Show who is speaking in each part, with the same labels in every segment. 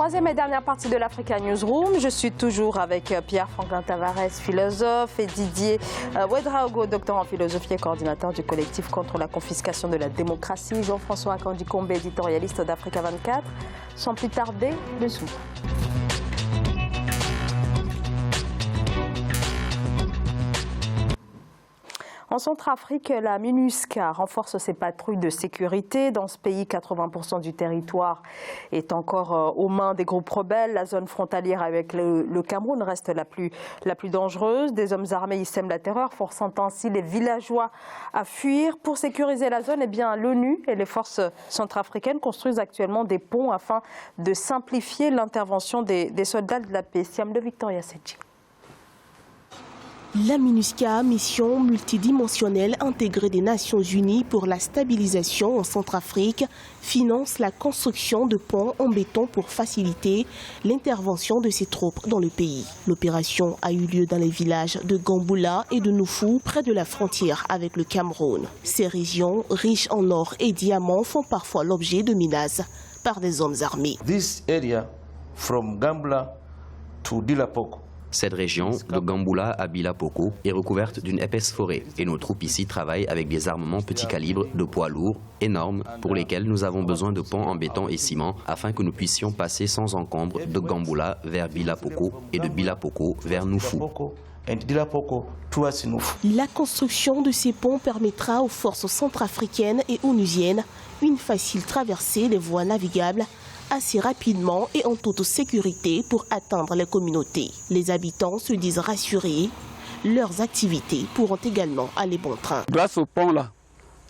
Speaker 1: Troisième et dernière partie de l'Africa Newsroom. Je suis toujours avec Pierre-Franklin Tavares, philosophe, et Didier Ouedraogo, docteur en philosophie et coordinateur du collectif contre la confiscation de la démocratie. Jean-François Akanji-Kombe, éditorialiste d'Africa 24. Sans plus tarder, le zoom. En Centrafrique, la MINUSCA renforce ses patrouilles de sécurité. Dans ce pays, 80% du territoire est encore aux mains des groupes rebelles. La zone frontalière avec le Cameroun reste la plus dangereuse. Des hommes armés y sèment la terreur, forçant ainsi les villageois à fuir. Pour sécuriser la zone, l'ONU et les forces centrafricaines construisent actuellement des ponts afin de simplifier l'intervention des soldats de la paix. Siam de Victoria Sedji.
Speaker 2: La MINUSCA, mission multidimensionnelle intégrée des Nations Unies pour la stabilisation en Centrafrique, finance la construction de ponts en béton pour faciliter l'intervention de ses troupes dans le pays. L'opération a eu lieu dans les villages de Gamboula et de Noufou, près de la frontière avec le Cameroun. Ces régions, riches en or et diamants, font parfois l'objet de menaces par des hommes armés.
Speaker 3: This area, from Gamboula to Dilapoko.
Speaker 4: Cette région, de Gamboula à Bilapoko, est recouverte d'une épaisse forêt et nos troupes ici travaillent avec des armements petits calibres de poids lourds, énormes, pour lesquels nous avons besoin de ponts en béton et ciment afin que nous puissions passer sans encombre de Gamboula vers Bilapoko et de Bilapoko vers Noufou.
Speaker 2: La construction de ces ponts permettra aux forces centrafricaines et onusiennes une facile traversée des voies navigables assez rapidement et en toute sécurité pour atteindre les communautés. Les habitants se disent rassurés. Leurs activités pourront également aller bon train.
Speaker 5: Grâce au pont-là,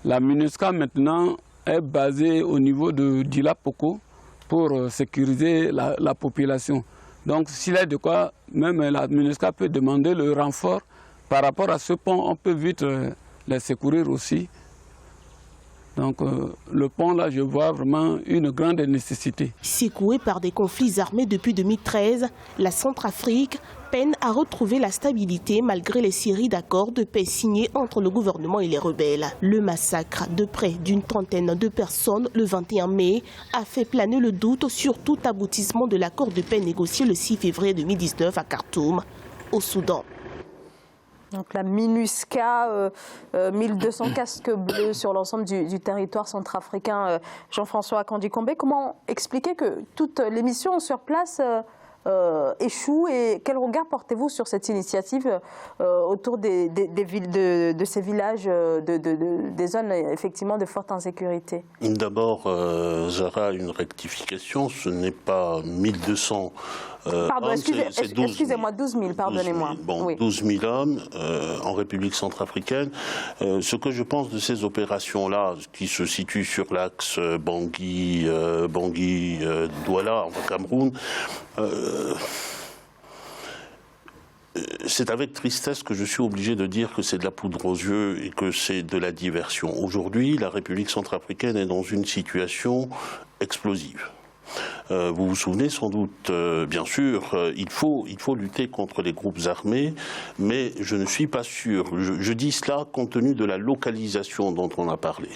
Speaker 5: la MINUSCA maintenant est basée au niveau de Dilapoko pour sécuriser la population. Donc s'il y a de quoi, même la MINUSCA peut demander le renfort. Par rapport à ce pont, on peut vite les secourir aussi. Donc le pont là, je vois vraiment une grande nécessité.
Speaker 2: Secouée par des conflits armés depuis 2013, la Centrafrique peine à retrouver la stabilité malgré les séries d'accords de paix signés entre le gouvernement et les rebelles. Le massacre de près d'une trentaine de personnes le 21 mai a fait planer le doute sur tout aboutissement de l'accord de paix négocié le 6 février 2019 à Khartoum, au Soudan.
Speaker 1: Donc la MINUSCA, 1200 casques bleus sur l'ensemble du territoire centrafricain. Jean-François Akanji-Kombe, comment expliquer que toutes les missions sur place échouent et quel regard portez-vous sur cette initiative autour des villes de ces villages, des zones effectivement de forte insécurité?
Speaker 6: D'abord, Zara, une rectification, ce n'est pas 1200
Speaker 1: Pardon, excusez-moi, 12 000, pardonnez-moi.
Speaker 6: Bon, oui. 12 000 hommes en République centrafricaine. Ce que je pense de ces opérations-là, qui se situent sur l'axe Bangui-Douala, en Cameroun, c'est avec tristesse que je suis obligé de dire que c'est de la poudre aux yeux et que c'est de la diversion. Aujourd'hui, la République centrafricaine est dans une situation explosive. Vous vous souvenez sans doute, bien sûr, il faut lutter contre les groupes armés, mais je ne suis pas sûr. Je dis cela compte tenu de la localisation dont on a parlé.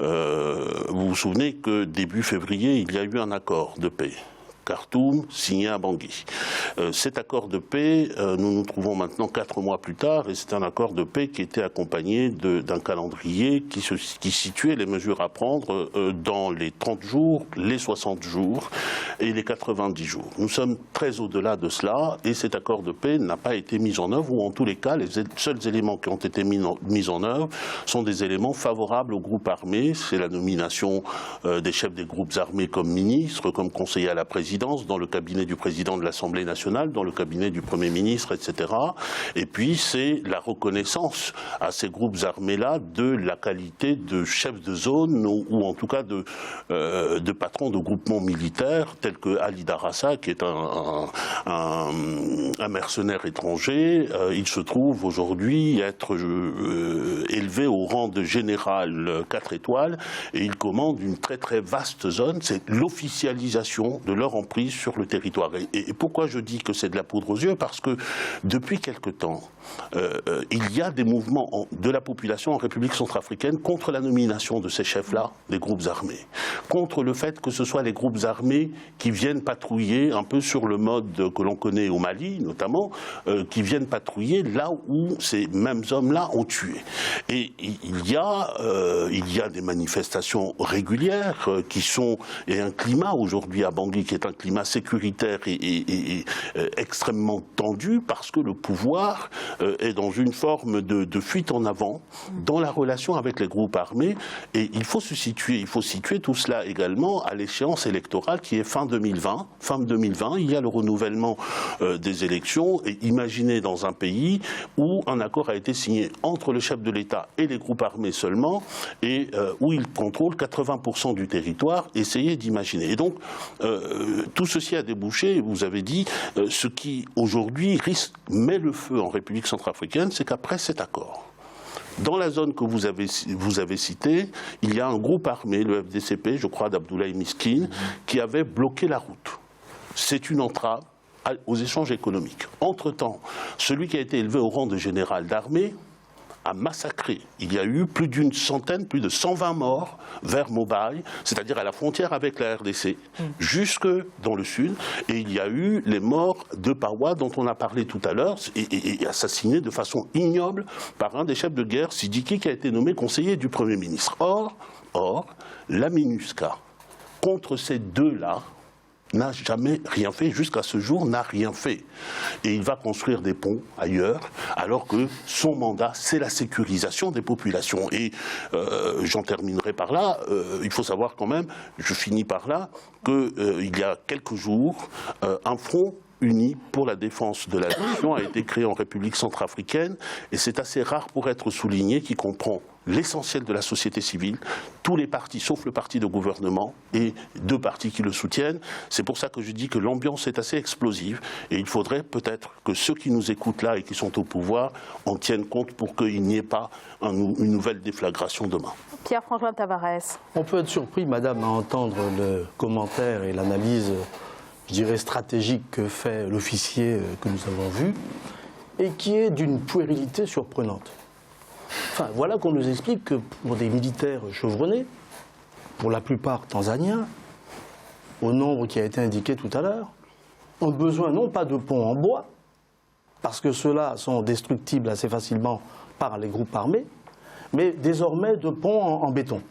Speaker 6: Vous vous souvenez que début février, il y a eu un accord de paix. Khartoum, signé à Bangui. Cet accord de paix, nous nous trouvons maintenant 4 mois plus tard, et c'est un accord de paix qui était accompagné d'un calendrier qui situait les mesures à prendre dans les 30 jours, les 60 jours et les 90 jours. Nous sommes très au-delà de cela, et cet accord de paix n'a pas été mis en œuvre, ou en tous les cas, les seuls éléments qui ont été mis en œuvre sont des éléments favorables aux groupes armés. C'est la nomination des chefs des groupes armés comme ministres, comme conseillers à la présidence, dans le cabinet du président de l'Assemblée nationale, dans le cabinet du Premier ministre, etc. Et puis c'est la reconnaissance à ces groupes armés-là de la qualité de chef de zone ou en tout cas de patron de groupements militaires tels que Ali Darassa, qui est un mercenaire étranger. Il se trouve aujourd'hui être élevé au rang de général 4 étoiles et il commande une très très vaste zone. C'est l'officialisation de leur l'emprise sur le territoire. Et pourquoi je dis que c'est de la poudre aux yeux? Parce que depuis quelque temps, il y a des mouvements de la population en République centrafricaine contre la nomination de ces chefs-là des groupes armés, contre le fait que ce soit les groupes armés qui viennent patrouiller un peu sur le mode que l'on connaît au Mali, notamment, qui viennent patrouiller là où ces mêmes hommes-là ont tué. Et il y a des manifestations régulières et un climat aujourd'hui à Bangui qui est un climat sécuritaire et extrêmement tendu parce que le pouvoir est dans une forme de fuite en avant dans la relation avec les groupes armés. Et il faut situer tout cela également à l'échéance électorale qui est fin 2020. Fin 2020, il y a le renouvellement des élections. Et imaginez dans un pays où un accord a été signé entre le chef de l'État et les groupes armés seulement, et où ils contrôlent 80% du territoire, essayez d'imaginer. Et donc, tout ceci a débouché, vous avez dit, ce qui aujourd'hui met le feu en République centrafricaine, c'est qu'après cet accord, dans la zone que vous avez citée, il y a un groupe armé, le FDCP, je crois d'Abdoulaye Miskine, qui avait bloqué la route. C'est une entrave aux échanges économiques. Entre-temps, celui qui a été élevé au rang de général d'armée a massacré. Il y a eu plus d'une centaine, plus de 120 morts vers Mobaye, c'est-à-dire à la frontière avec la RDC, jusque dans le sud. Et il y a eu les morts de Pawa, dont on a parlé tout à l'heure, et assassinés de façon ignoble par un des chefs de guerre, Sidiki, qui a été nommé conseiller du Premier ministre. Or, la MINUSCA, contre ces deux-là, n'a jamais rien fait, jusqu'à ce jour n'a rien fait. Et il va construire des ponts ailleurs, alors que son mandat, c'est la sécurisation des populations. Et j'en terminerai par là, il faut savoir quand même, je finis par là, qu'il y a quelques jours, un front uni pour la défense de la nation a été créé en République centrafricaine, et c'est assez rare pour être souligné, qui comprend l'essentiel de la société civile, tous les partis sauf le parti de gouvernement et deux partis qui le soutiennent. C'est pour ça que je dis que l'ambiance est assez explosive et il faudrait peut-être que ceux qui nous écoutent là et qui sont au pouvoir en tiennent compte pour qu'il n'y ait pas une nouvelle déflagration demain.
Speaker 1: Pierre-Franklin Tavares.
Speaker 7: On peut être surpris, madame, à entendre le commentaire et l'analyse, je dirais, stratégique que fait l'officier que nous avons vu et qui est d'une puérilité surprenante. Enfin, voilà qu'on nous explique que pour des militaires chevronnés, pour la plupart tanzaniens, au nombre qui a été indiqué tout à l'heure, ont besoin non pas de ponts en bois, parce que ceux-là sont destructibles assez facilement par les groupes armés, mais désormais de ponts en béton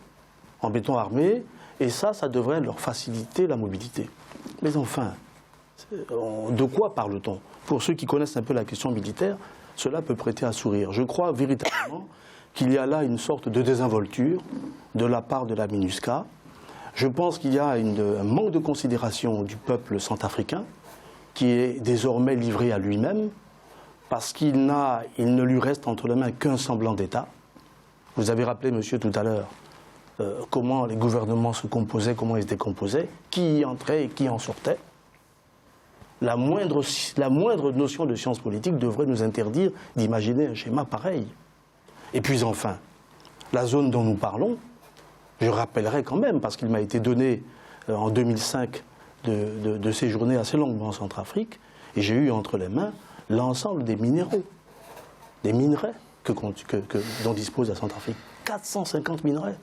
Speaker 7: armé, et ça devrait leur faciliter la mobilité. Mais enfin, de quoi parle-t-on? Pour ceux qui connaissent un peu la question militaire, cela peut prêter à sourire. Je crois véritablement qu'il y a là une sorte de désinvolture de la part de la MINUSCA. Je pense qu'il y a un manque de considération du peuple centrafricain qui est désormais livré à lui-même parce qu'il ne lui reste entre les mains qu'un semblant d'État. Vous avez rappelé, monsieur, tout à l'heure, comment les gouvernements se composaient, comment ils se décomposaient, qui y entrait et qui en sortait. La moindre notion de science politique devrait nous interdire d'imaginer un schéma pareil. Et puis enfin, la zone dont nous parlons, je rappellerai quand même, parce qu'il m'a été donné en 2005 de séjourner assez longuement en Centrafrique, et j'ai eu entre les mains l'ensemble des minéraux, des minerais dont dispose la Centrafrique. 450 minerais.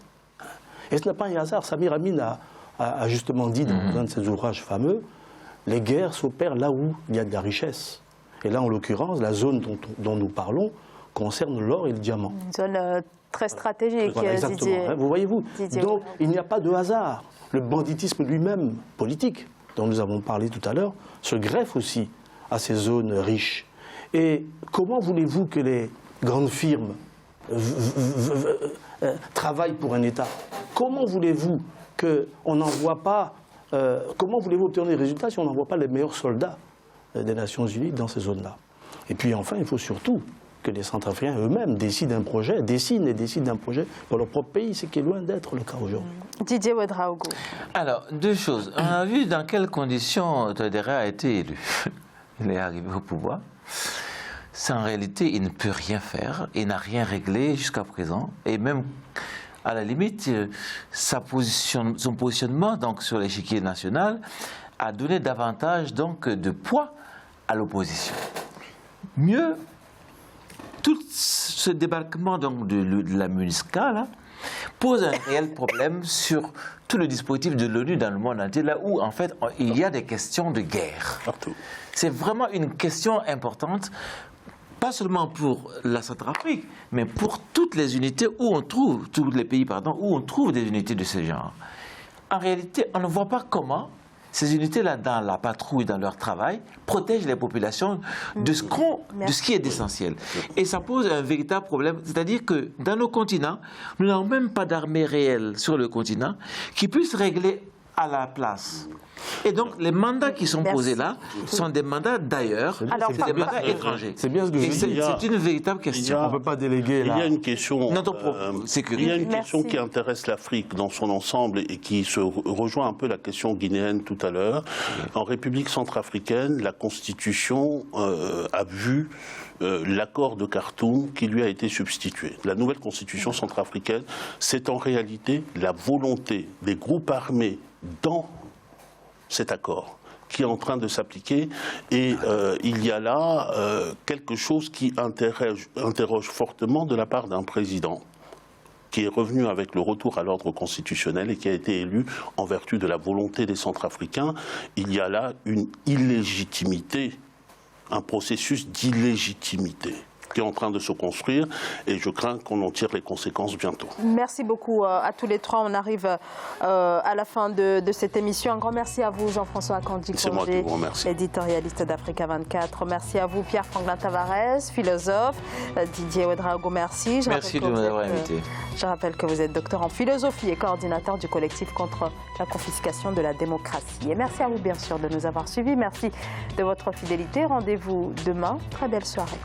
Speaker 7: Et ce n'est pas un hasard. Samir Amin a justement dit dans un de ses ouvrages fameux, les guerres s'opèrent là où il y a de la richesse. Et là, en l'occurrence, la zone dont nous parlons concerne l'or et le diamant.
Speaker 1: Une zone très stratégique,
Speaker 7: voilà, exactement.
Speaker 1: Didier.
Speaker 7: Vous voyez-vous.
Speaker 1: Didier.
Speaker 7: Donc, il n'y a pas de hasard. Le banditisme lui-même, politique, dont nous avons parlé tout à l'heure, se greffe aussi à ces zones riches. Et comment voulez-vous que les grandes firmes travaillent pour un État? Comment voulez-vous qu'on n'envoie pas... comment voulez-vous obtenir des résultats si on n'envoie pas les meilleurs soldats des Nations Unies dans ces zones-là? Et puis enfin, il faut surtout que les Centrafricains eux-mêmes dessinent un projet pour leur propre pays, ce qui est loin d'être le cas aujourd'hui.
Speaker 1: Didier Ouedraogo.
Speaker 8: Alors, deux choses. On a vu dans quelles conditions Touadéra a été élu. Il est arrivé au pouvoir. C'est en réalité, il ne peut rien faire, il n'a rien réglé jusqu'à présent, et même à la limite, son positionnement donc, sur l'échiquier national à donner davantage donc, de poids à l'opposition. Mieux, tout ce débarquement donc, de la MINUSCA là, pose un réel problème sur tout le dispositif de l'ONU dans le monde entier, là où en fait il y a des questions de guerre. C'est vraiment une question importante, pas seulement pour la Centrafrique, mais pour toutes les unités où on trouve, tous les pays pardon, où on trouve des unités de ce genre. En réalité, on ne voit pas comment ces unités-là, dans la patrouille, dans leur travail, protègent les populations de ce qui est essentiel. Et ça pose un véritable problème, c'est-à-dire que dans nos continents, nous n'avons même pas d'armée réelle sur le continent qui puisse régler à la place. Et donc, les mandats qui sont posés là sont des mandats d'ailleurs, c'est des mandats étrangers.
Speaker 7: C'est bien ce que je dis.
Speaker 8: C'est une véritable question.
Speaker 7: On ne peut pas déléguer là.
Speaker 6: Il y a une question,
Speaker 8: sécurité.
Speaker 6: il y a une question qui intéresse l'Afrique dans son ensemble et qui se rejoint un peu la question guinéenne tout à l'heure. En République centrafricaine, la Constitution a vu l'accord de Khartoum qui lui a été substitué. La nouvelle Constitution centrafricaine, c'est en réalité la volonté des groupes armés dans cet accord qui est en train de s'appliquer et il y a là quelque chose qui interroge fortement de la part d'un président qui est revenu avec le retour à l'ordre constitutionnel et qui a été élu en vertu de la volonté des Centrafricains. Il y a là une illégitimité, un processus d'illégitimité qui est en train de se construire et je crains qu'on en tire les conséquences bientôt.
Speaker 1: Merci beaucoup à tous les trois. On arrive à la fin de cette émission. Un grand merci à vous, Jean-François Kandji-Kongé, éditorialiste d'Africa 24. Merci à vous, Pierre-Franklin Tavares, philosophe. Didier Ouedraogo, merci.
Speaker 8: Merci de m'avoir invité.
Speaker 1: Je rappelle que vous êtes docteur en philosophie et coordinateur du collectif contre la confiscation de la démocratie. Et merci à vous, bien sûr, de nous avoir suivis. Merci de votre fidélité. Rendez-vous demain. Très belle soirée.